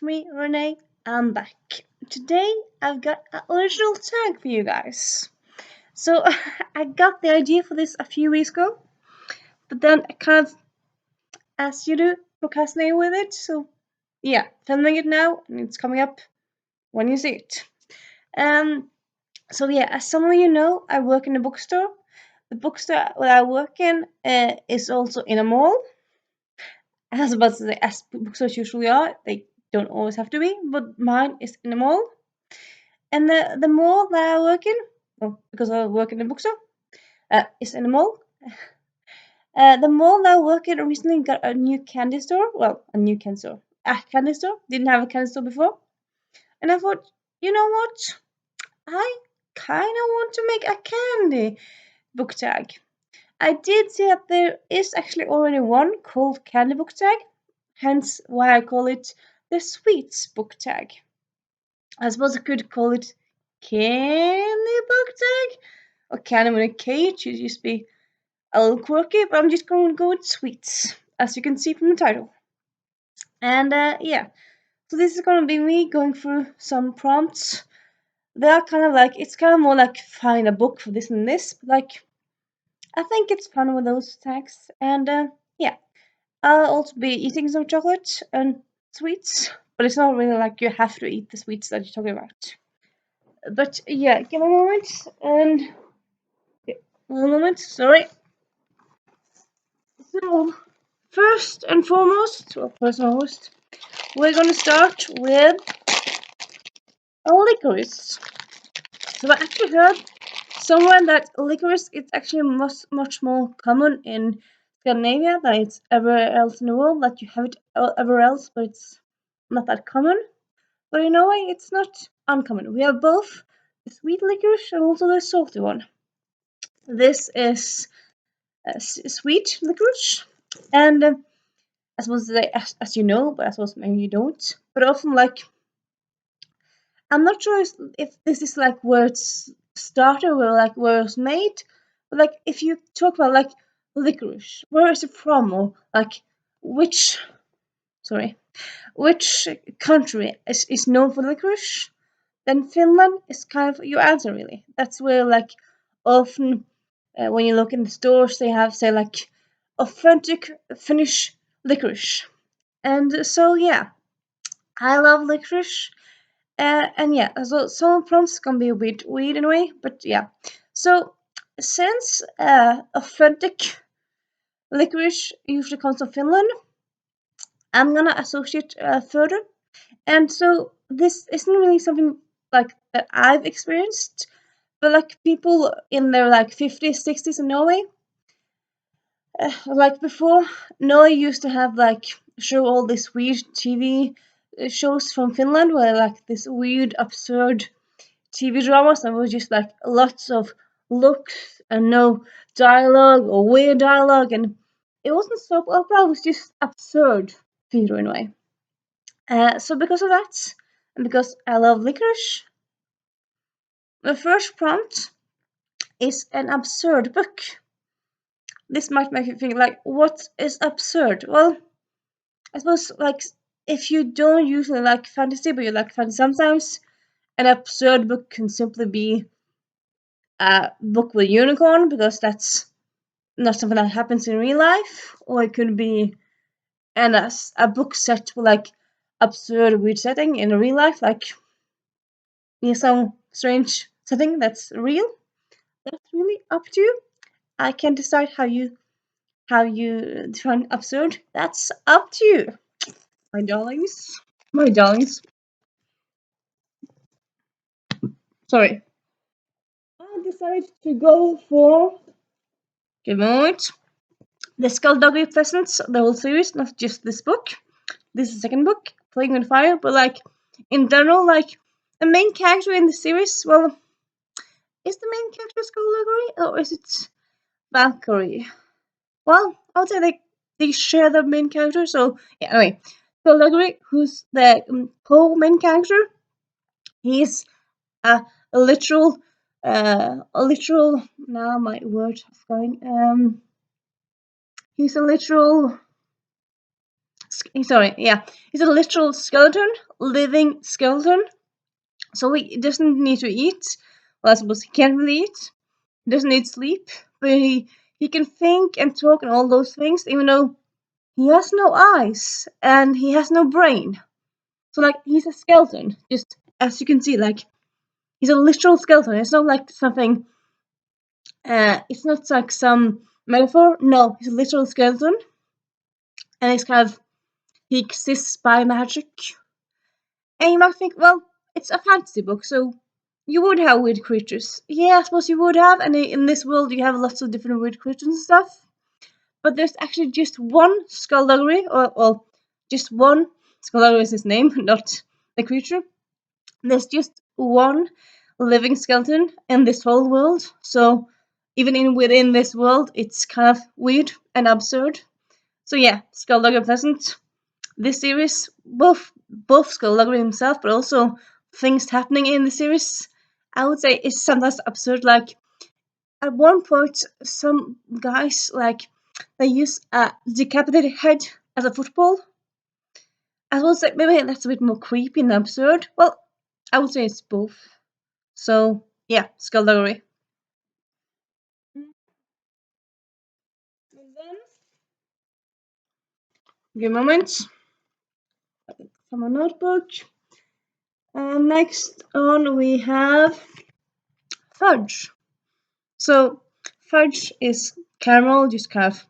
it's me, Renee. I'm back. Today I've got an original tag for you guys. So I got the idea for this a few weeks ago, but then I kind of, as you do, procrastinated with it. So yeah, filming it now, and it's coming up when you see it. Um. So yeah, as some of you know, I work in a bookstore. The bookstore where I work in is also in a mall. I was about to say, as bookstores usually are, they don't always have to be, but mine is in a mall. And the mall that I work in, well, because I work in a bookstore, is in a mall. The mall that I work in recently got a new candy store. Well, a new candy store. A candy store. Didn't have a candy store before. And I thought, you know what? I kind of want to make a candy book tag. I did see that there is actually already one called Candy Book Tag, hence why I call it the Sweets Book Tag. I suppose I could call it Candy Book Tag, or Candy with a K, it should just be a little quirky, but I'm just going to go with Sweets, as you can see from the title. And yeah, so this is going to be me going through some prompts. They are kind of like, it's kind of more like find a book for this and this, but like, I think it's fun with those tags. And yeah, I'll also be eating some chocolate and sweets, but it's not really like you have to eat the sweets that you're talking about. But yeah, give me a moment and one moment, sorry. So first and foremost, we're gonna start with a liqorice. So I actually heard somewhere that liqorice is actually much more common in Scandinavia than it's everywhere else in the world. That you have it everywhere else, but it's not that common. But in Norway, it's not uncommon. We have both the sweet licorice and also the salty one. This is sweet licorice, and I suppose as you know, but I suppose maybe you don't. But often, like, I'm not sure if this is like where it's started or like where it's made. But like, if you talk about like licorice, where is it from, or like which which country is known for licorice? Then Finland is kind of your answer, really. That's where, like, often when you look in the stores, they have, say, like, authentic Finnish licorice. And so, yeah, I love licorice. And yeah, so some prompts can be a bit weird in a way, but yeah. So, since authentic licorice usually comes from Finland, I'm gonna associate further. And so this isn't really something like that I've experienced, but like people in their like 50s, 60s in Norway, like before, Norway used to have like show all these weird TV shows from Finland where like this weird, absurd TV dramas and was just like lots of looks and no dialogue or weird dialogue, and it wasn't soap opera, it was just absurd theater in a way. So because of that, and because I love licorice, the first prompt is an absurd book. This might make you think like, what is absurd? Well, I suppose like if you don't usually like fantasy, but you like fantasy sometimes, an absurd book can simply be a book with a unicorn because that's not something that happens in real life, or it could be a book set with like absurd weird setting in real life, like in some strange setting that's real. That's really up to you. I can decide how you define absurd. That's up to you, my darlings. My darlings. Sorry. I decided to go for. Give me a moment. The Skullduggery Pleasants, the whole series, not just this book. This is the second book, Playing with Fire, but like in general, like the main character in the series, well, is the main character Skullduggery or is it Valkyrie? Well, I would say they share the main character, so yeah, anyway. Skullduggery, who's the co-main character, he's a literal, now my word is going, he's a literal sorry, yeah, he's a literal skeleton, living skeleton. So he doesn't need to eat. Well, I suppose he can't really eat. He doesn't need sleep, but he can think and talk and all those things, even though he has no eyes and he has no brain. So like he's a skeleton, just as you can see, like he's a literal skeleton. It's not like something. It's not like some metaphor. No, he's a literal skeleton, and it's kind of he exists by magic. And you might think, well, it's a fantasy book, so you would have weird creatures. Yeah, I suppose you would have, and in this world you have lots of different weird creatures and stuff. But there's actually just one skullduggery, or well, just one. Skullduggery is his name, not the creature. There's just one living skeleton in this whole world, so even within this world, it's kind of weird and absurd. So yeah, Skullduggery Pleasant. This series, both Skullduggery himself, but also things happening in the series, I would say is sometimes absurd. Like at one point, some guys like they use a decapitated head as a football. I would say maybe that's a bit more creepy and absurd. Well, I would say it's both. So yeah, Skullduggery. And then, give a moment. From a notebook. And next on we have Fudge. So Fudge is caramel, just kind of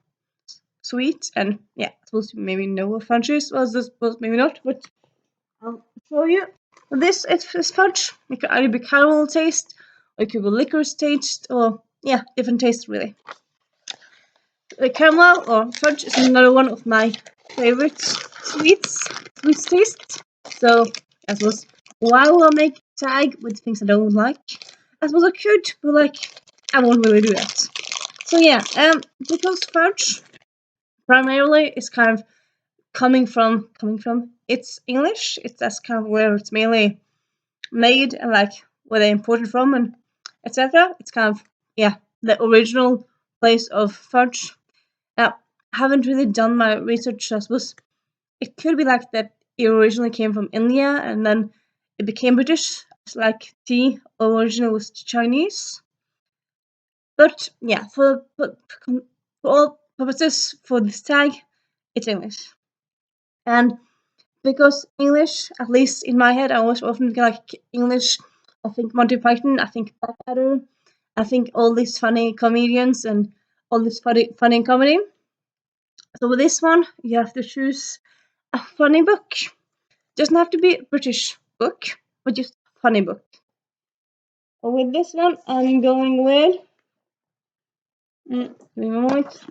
sweet, and yeah, I suppose you maybe know what Fudge is. Well, maybe not, but I'll show you. This is Fudge. It could either be caramel taste, or it could be licorice taste, or yeah, different tastes really. The caramel or Fudge is another one of my favorite sweet tastes. So I suppose why will I make tag with things I don't like? I suppose I could, but like I won't really do that. So yeah, because Fudge primarily is kind of coming from it's English. That's kind of where it's mainly made and like where they imported from and etc. It's kind of yeah the original place of Fudge. Now, I haven't really done my research. I suppose it could be like that it originally came from India and then it became British. It's like tea originally was Chinese. But yeah, for all purposes for this tag, it's English. And because English, at least in my head, I always often think like English. I think Monty Python. I think Blackadder. I think all these funny comedians and all this funny comedy. So with this one, you have to choose a funny book. Doesn't have to be a British book, but just a funny book. And with this one, I'm going with. Give me a moment.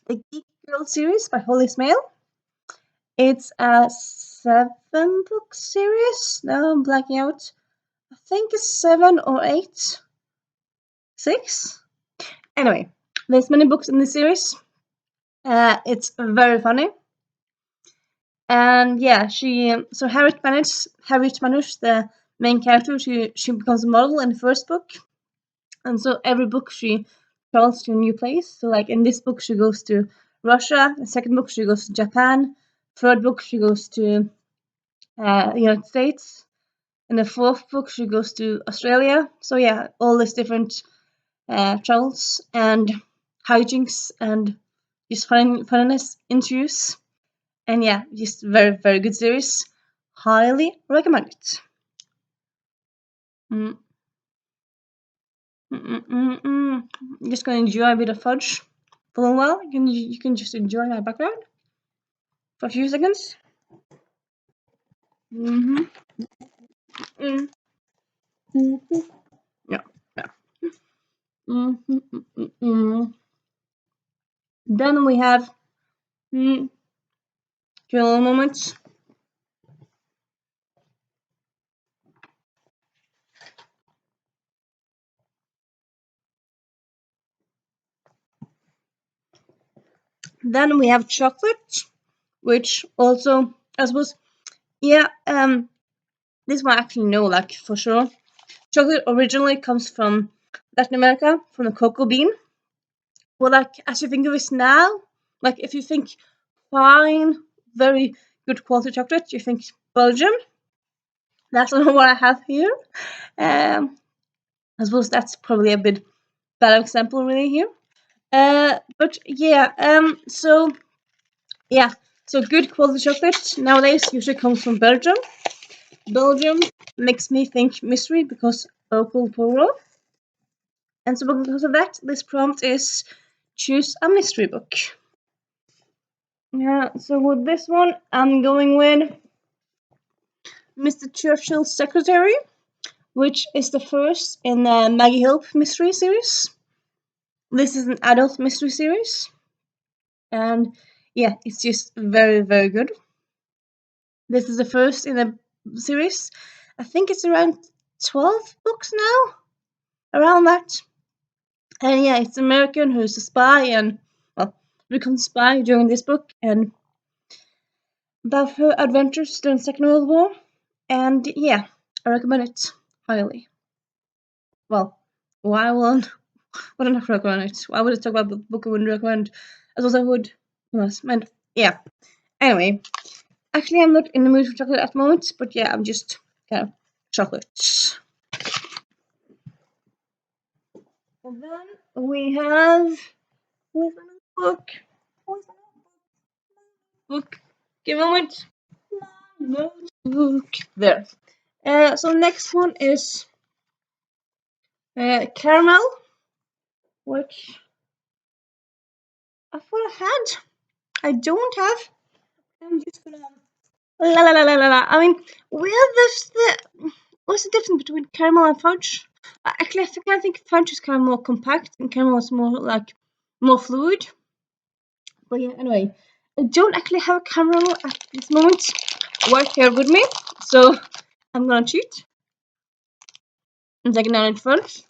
The Geek Girl series by Holly Smale. It's a 7-book series. Now I'm blacking out. I think it's 7 or 8. 6? Anyway, there's many books in this series. It's very funny. And yeah, so Harriet Manage, the main character, she becomes a model in the first book. And so every book she travels to a new place. So like in this book she goes to Russia, the second book she goes to Japan, third book she goes to the United States. In the fourth book she goes to Australia. So yeah, all these different travels and hijinks and just funniness ensues. And yeah, just very, very good series. Highly recommend it. Just gonna enjoy a bit of Fudge for a little while. You can just enjoy my background for a few seconds. Yeah, yeah. Then we have give a little moment. Then we have chocolate, which also I suppose yeah this one I actually know like for sure. Chocolate originally comes from Latin America, from the cocoa bean. Well, like as you think of it now, Like if you think fine, very good quality chocolate, you think Belgium. That's not what I have here. I suppose that's probably a bit bad example really here. But yeah, so good quality chocolate nowadays usually comes from Belgium. Belgium makes me think mystery because local plural. And so because of that, this prompt is choose a mystery book. Yeah, so with this one, I'm going with Mr. Churchill's Secretary, which is the first in the Maggie Hope mystery series. This is an adult mystery series. And yeah, it's just very, very good. This is the first in the series. I think it's around 12 books now, around that. And yeah, it's an American who's a spy and, well, becomes a spy during this book and about her adventures during the Second World War. And yeah, I recommend it highly. Well, why would I not recommend it? Why would I talk about the book I wouldn't recommend as well as I would? And yeah. Anyway, actually, I'm not in the mood for chocolate at the moment, but yeah, I'm just kind of chocolates. And then we have where's my notebook? Book. Give me a moment. My notebook. There. So next one is caramel, which I thought I had. I don't have. I'm just gonna la la la la la la. I mean, what's the difference between caramel and fudge? Actually, I think fudge is kind of more compact and caramel is more fluid. But yeah, anyway, I don't actually have a caramel at this moment right here with me, so I'm gonna cheat. I'm taking down it first.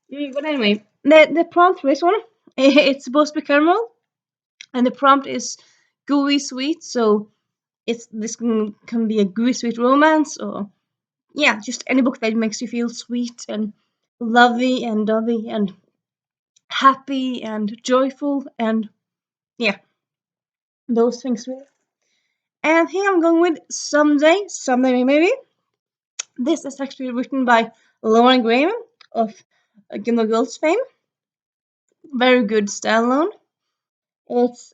But anyway, the prompt for this one, it's supposed to be caramel, and the prompt is gooey sweet. So this can be a gooey sweet romance, or yeah, just any book that makes you feel sweet and lovey and dovey and happy and joyful and yeah, those things really. And here I'm going with someday maybe. This is actually written by Lauren Graham of Gilmore Girls fame. Very good standalone. It's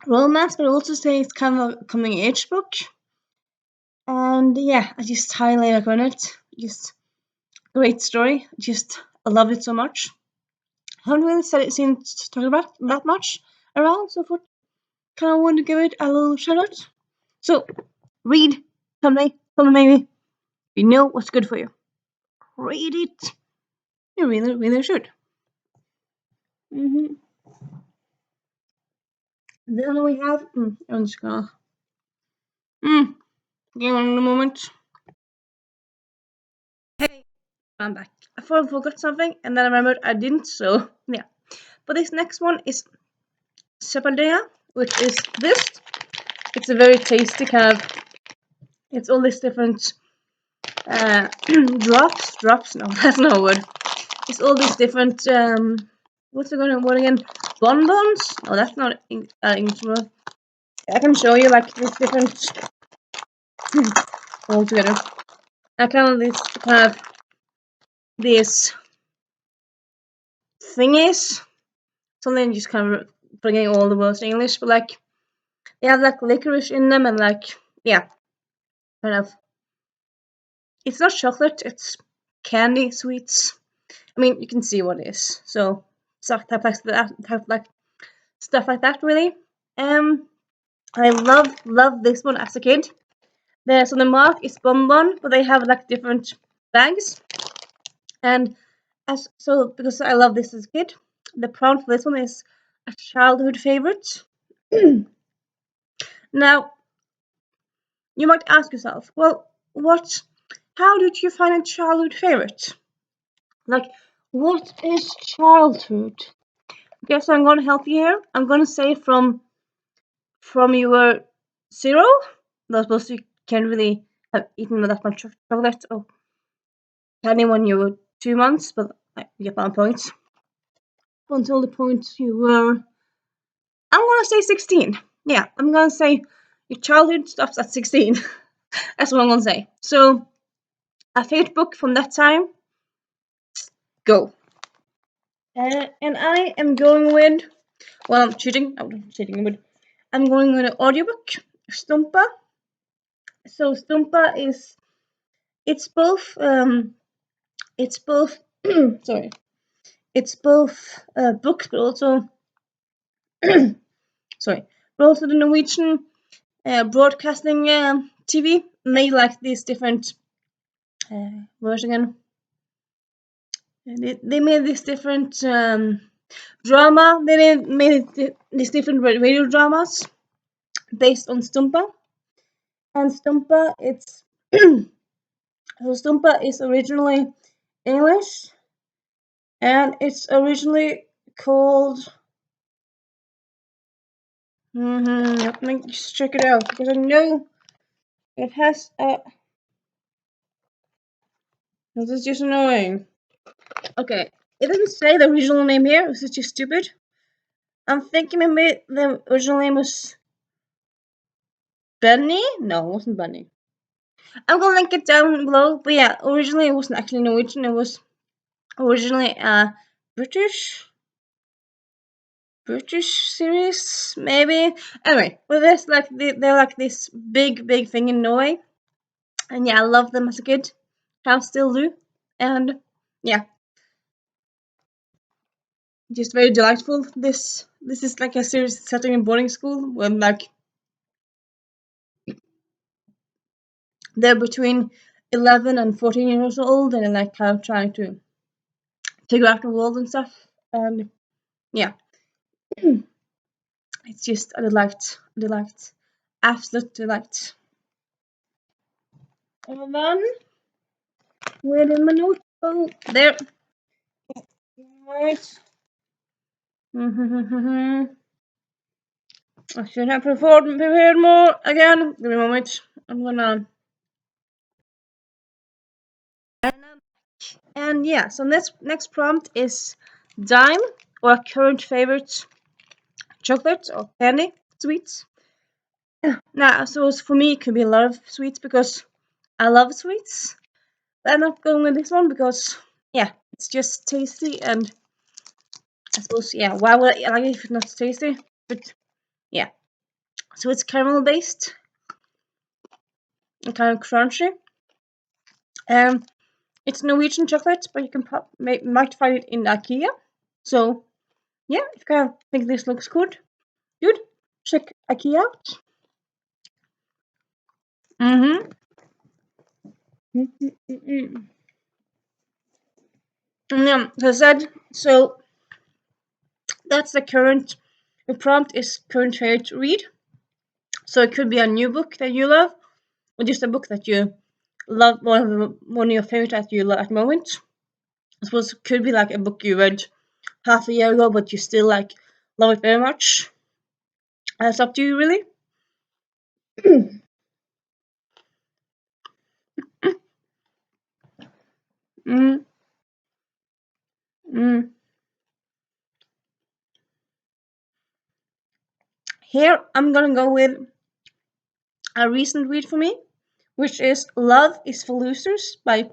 romance, but I also say it's kind of a coming age book. And yeah, I just highly recommend it. Just great story. I loved it so much. I haven't really seen to talk about that much around, so I kind of want to give it a little shout out. So read someday, maybe. You know what's good for you. Read it. You really, really should. Mm-hmm. Then we have. I'm just gonna. Give on a moment. Hey, I'm back. I thought I forgot something, and then I remembered I didn't. So yeah. But this next one is søppeldynga-a, which is this. It's a very tasty kind of. It's all these different drops. No, that's not a word. It's all these different. What's it gonna word again? Bonbons? No, that's not English word. I can show you like these different all together. I kind of these thingies. Something just kind of bringing all the words in English, but like they have like liqorice in them and like yeah, kind of. It's not chocolate. It's candy sweets. I mean, you can see what it is. So stuff like that really. I love this one as a kid. So the mark is bonbon, but they have like different bags. And because I love this as a kid, the prompt for this one is a childhood favorite. Now, you might ask yourself, well, how did you find a childhood favorite? Like, what is childhood? Okay, so I'm gonna help you here. I'm gonna say from you were 0, that's supposed you can't really have eaten that much chocolate or candy when you were 2 months, but you get my point. Until the point you were I'm gonna say 16. Yeah, I'm gonna say your childhood stops at 16. That's what I'm gonna say. So, a favorite book from that time, go. And I am going with, well, I'm cheating. I'm cheating, but I'm going with an audiobook, Stumpa. So Stumpa is, it's both, sorry, it's both books, but also, sorry, but also the Norwegian broadcasting TV made like these different words again. They made this different drama. They made these different radio dramas based on Stumpa. And Stumpa, it's so Stumpa is originally English, and it's originally called. Let me just check it out because I know it has a. This is just annoying. Okay, it doesn't say the original name here. This is just stupid. I'm thinking maybe the original name was Benny. No, it wasn't Benny. I'm gonna link it down below. But yeah, originally it wasn't actually Norwegian. It was originally British series, maybe. Anyway, with this, like they're like this big thing in Norway, and yeah, I loved them as a kid. I still do, and yeah, just very delightful. This is like a series setting in boarding school when like they're between 11 and 14 years old, and like kind of trying to figure out the world and stuff. And yeah, it's just a delight, absolute delight. And then where did my notes go? There. Right. I should have prepared more again. Give me a moment. I'm gonna. And yeah, so next prompt is Daim, or current favorite chocolate or candy sweets. Now, I suppose for me it could be a lot of sweets because I love sweets. But I'm not going with this one because yeah, it's just tasty, and I suppose yeah, why would I like it if it's not tasty? But yeah, so it's caramel based and kind of crunchy. It's Norwegian chocolate, but you can might find it in IKEA. So yeah, if you kind of think this looks good, check IKEA out. Mm-hmm. And yeah, as I said, so that's the current. The prompt is current favorite read. So it could be a new book that you love, or just a book that you love, one of your favorite that you love at the moment. I suppose it could be like a book you read half a year ago, but you still like love it very much. It's up to you, really. mm, mm. Here I'm gonna go with a recent read for me, which is Love is for Losers by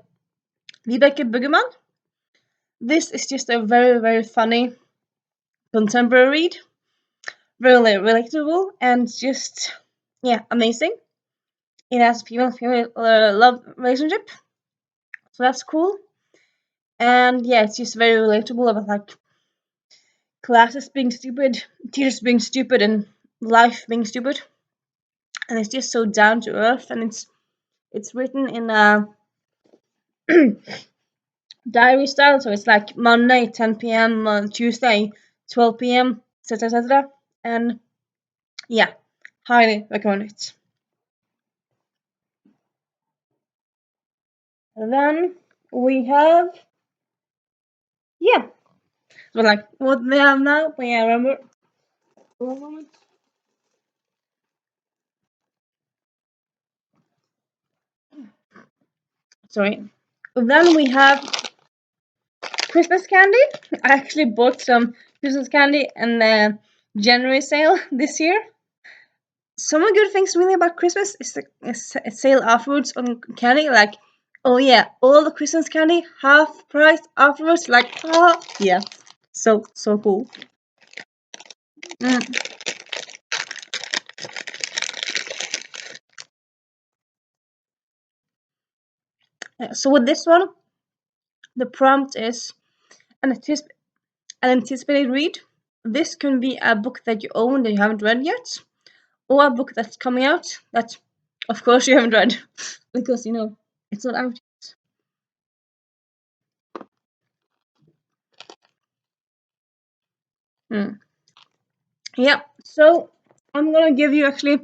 Vibeke Buggemann. This is just a very funny contemporary read, really relatable, and just yeah, amazing. It has female love relationship, so that's cool. And yeah, it's just very relatable about like classes being stupid, teachers being stupid, and life being stupid. And it's just so down to earth, and it's written in a diary style, so it's like Monday 10 p.m., Tuesday 12 p.m., etc. And yeah, highly recommend it. And then we have yeah, so like what they have now. But yeah, remember. One moment. Sorry. Then we have Christmas candy. I actually bought some Christmas candy, and January sale this year. Some of the good things really about Christmas is the sale afterwards on candy. Like, oh yeah, all the Christmas candy half price afterwards. Like, oh yeah, so cool. Mm. Yeah, so with this one, the prompt is an, an anticipated read. This can be a book that you own that you haven't read yet, or a book that's coming out that, of course, you haven't read because it's not out yet. Hmm. Yeah, so I'm gonna give you actually,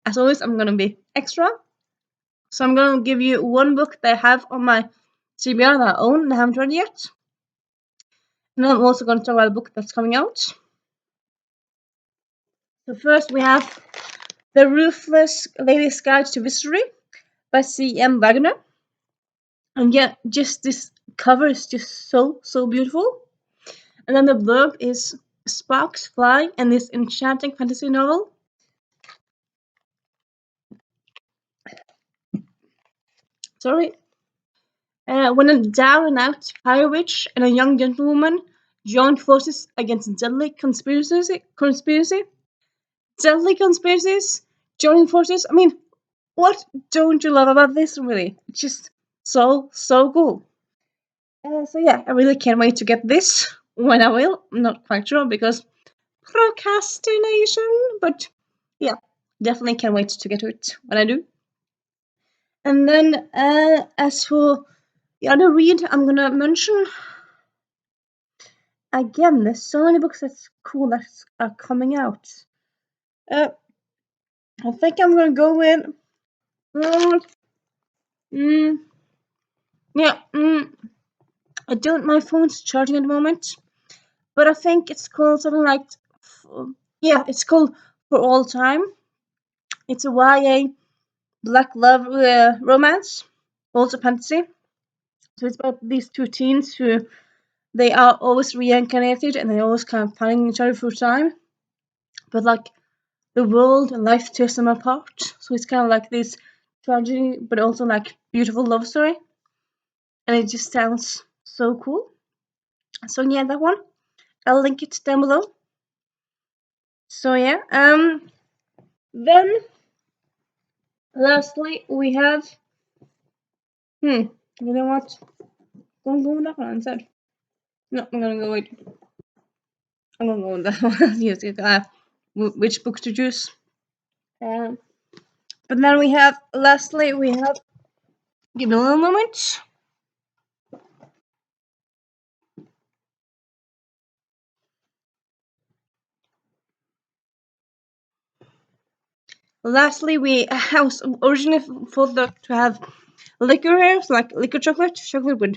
as always, I'm gonna be extra. So I'm gonna give you one book that I have on my TBR that I own and I haven't read yet. And then I'm also gonna talk about a book that's coming out. So first we have The Ruthless Lady's Guide to Wizardry by C.M. Wagner. And yeah, just this cover is just so beautiful. And then the blurb is sparks fly in this enchanting fantasy novel. Sorry. When a down and out fire witch and a young gentlewoman join forces against deadly conspiracies, joining forces. I mean, what don't you love about this? Really, it's just so cool. So yeah, I really can't wait to get this when I will. I'm not quite sure because procrastination, but yeah, definitely can't wait to get to it when I do. And then as for the other read, I'm gonna mention again. There's so many books that's cool that are coming out. Uh, I think I'm gonna go with. Uh, mm, yeah. I don't. My phone's charging at the moment, but I think it's called something like. Yeah, it's called For All Time. It's a YA black love romance, also fantasy. So it's about these two teens who they are always reincarnated and they're always kind of finding each other through time. But like the world and life tears them apart. So it's kind of like this tragedy, but also like beautiful love story. And it just sounds so cool. So yeah, that one. I'll link it down below. So yeah, then lastly we have you know what? I'm going with that one instead. No, I'm gonna go with I'm gonna go with that one. Yes, which book to choose. Um, but then we have lastly we have give me a little moment. Lastly, we was originally thought to have liquor, like liquor chocolate with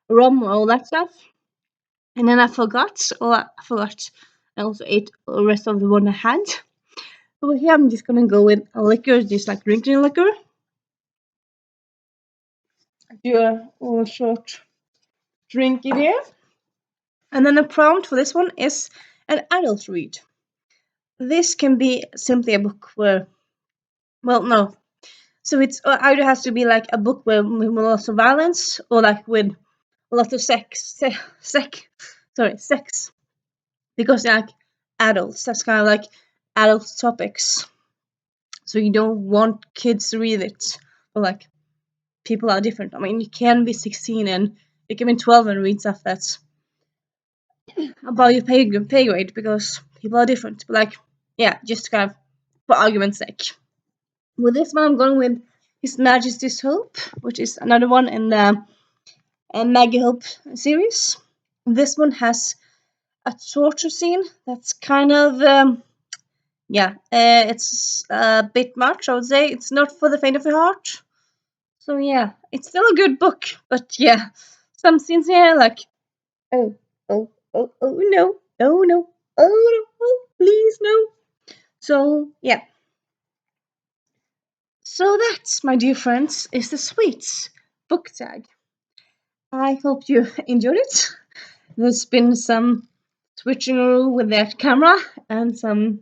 rum, all that stuff. And then I forgot, I also ate the rest of the one I had. But here I'm just gonna go with a liquor, just like drinking liquor. Do a little short drink in here. And then the prompt for this one is an adult read. This can be simply a book where, well, no. So it's either has to be like a book with lots of violence or like with a lot of sex, because they're like adults. That's kind of like adult topics. So you don't want kids to read it, but like people are different. I mean, you can be 16 and you can be 12 and read stuff that's about your pay grade because people are different. But like, yeah, just kind of for argument's sake. With this one, I'm going with His Majesty's Hope, which is another one in the Maggie Hope series. This one has a torture scene that's kind of it's a bit much, I would say. It's not for the faint of the heart. So yeah, it's still a good book, but yeah, some scenes here like oh no, oh no, oh no, oh, please no. So yeah, so that's, my dear friends, is the Sweets book tag. I hope you enjoyed it. There's been some switching around with that camera and some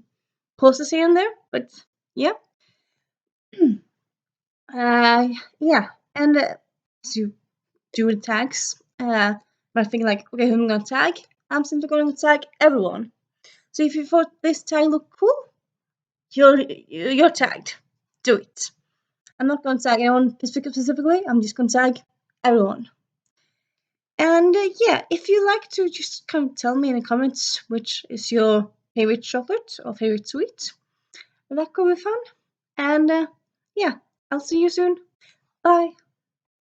poses here and there. But yeah, yeah, and to do the tags. But I think like, okay, who am I gonna tag? I'm simply going to tag everyone. So if you thought this tag looked cool, you're tagged. Do it. I'm not going to tag anyone specifically. I'm just going to tag everyone. And yeah, if you like to just come tell me in the comments which is your favorite chocolate or favorite sweet, that could be fun. And yeah, I'll see you soon. Bye.